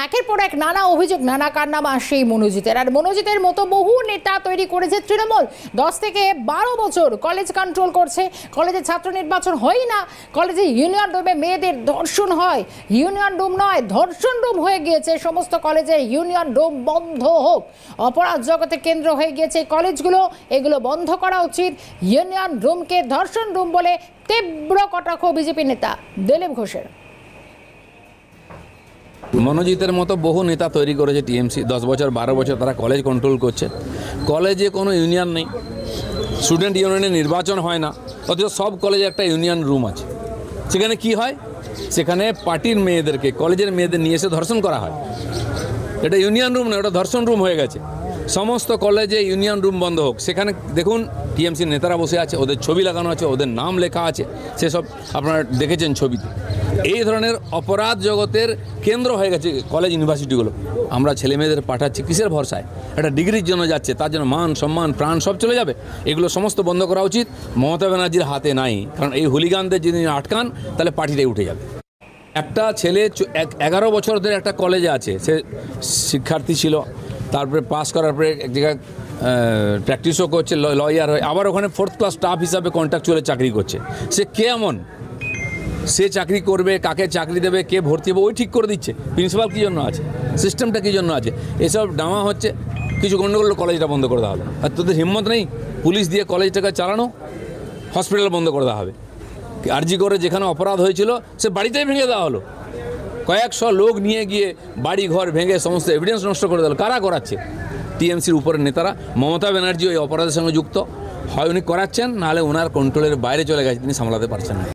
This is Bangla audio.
একের পর এক নানা অভিযোগ, নানা কান্নামা সেই মনোজিতের। আর মনোজিতের মতো বহু নেতা তৈরি করেছে তৃণমূল। 10 থেকে 12 বছর কলেজ কন্ট্রোল করছে। কলেজে ছাত্র নির্বাচন হয় না, কলেজে ইউনিয়ন রুমে মেয়েদের ধর্ষণ হয়। ইউনিয়ন রুম নয়, ধর্ষণ রুম হয়ে গিয়েছে। সমস্ত কলেজে ইউনিয়ন রুম বন্ধ হোক। অপরাধ জগতে কেন্দ্র হয়ে গিয়েছে কলেজগুলো, এগুলো বন্ধ করা উচিত। ইউনিয়ন রুমকে ধর্ষণ রুম বলে তীব্র কটাক্ষ বিজেপি নেতা দিলীপ ঘোষের। মনোজিতের মতো বহু নেতা তৈরি করেছে টিএমসি। 10 বছর 12 বছর তারা কলেজ কন্ট্রোল করছে। কলেজে কোনো ইউনিয়ন নেই, স্টুডেন্ট ইউনিয়নের নির্বাচন হয় না, অথচ সব কলেজে একটা ইউনিয়ন রুম আছে। সেখানে কি হয়? সেখানে পার্টির মেয়েদেরকে, কলেজের মেয়েদের নিয়ে এসে ধর্ষণ করা হয়। এটা ইউনিয়ন রুম না, ওটা ধর্ষণ রুম হয়ে গেছে। সমস্ত কলেজে ইউনিয়ন রুম বন্ধ হোক। সেখানে দেখুন টিএমসির নেতারা বসে আছে, ওদের ছবি লাগানো আছে, ওদের নাম লেখা আছে, সেসব আপনারা দেখেছেন ছবিতে। এই ধরনের অপরাধ জগতের কেন্দ্র হয়ে গেছে কলেজ ইউনিভার্সিটিগুলো। আমরা ছেলে মেয়েদের পাঠাচ্ছি কিসের ভরসায়? একটা ডিগ্রির জন্য যাচ্ছে, তার জন্য মান সম্মান প্রাণ সব চলে যাবে। এগুলো সমস্ত বন্ধ করা উচিত। মমতা ব্যানার্জির হাতে নাই, কারণ এই হুলিগানদের যদি আটকান তাহলে পার্টিটাই উঠে যাবে। একটা ছেলে 11 বছর ধরে একটা কলেজে আছে, সে শিক্ষার্থী ছিল, তারপরে পাস করার পরে এক জায়গায় প্র্যাকটিসও করছে, লয়ার হয়ে আবার ওখানে 4th ক্লাস স্টাফ হিসাবে কন্ট্রাকচুয়ালে চাকরি করছে। সে কেমন? সে চাকরি করবে, কাকে চাকরি দেবে, কে ভর্তি হবে, ওই ঠিক করে দিচ্ছে। প্রিন্সিপাল কী জন্য আছে? সিস্টেমটা কী জন্য আছে? এসব ডামা হচ্ছে। কিছু গণ্ডগোল কলেজটা বন্ধ করে দেওয়া হবে। আর তোদের হিম্মত নেই পুলিশ দিয়ে কলেজটাকে চালানো? হসপিটাল বন্ধ করে দেওয়া হবে। আরজি করে যেখানে অপরাধ হয়েছিল সে বাড়িতেই ভেঙে দেওয়া হলো। কয়েকশো লোক নিয়ে গিয়ে বাড়ি ঘর ভেঙে সমস্ত এভিডেন্স নষ্ট করে দিল। কারা করাচ্ছে? টিএমসির উপরের নেতারা। মমতা ব্যানার্জি ওই অপরাধের সঙ্গে যুক্ত। হয় উনি করাচ্ছেন, নাহলে ওনার কন্ট্রোলের বাইরে চলে গেছে, তিনি সামলাতে পারছেন না।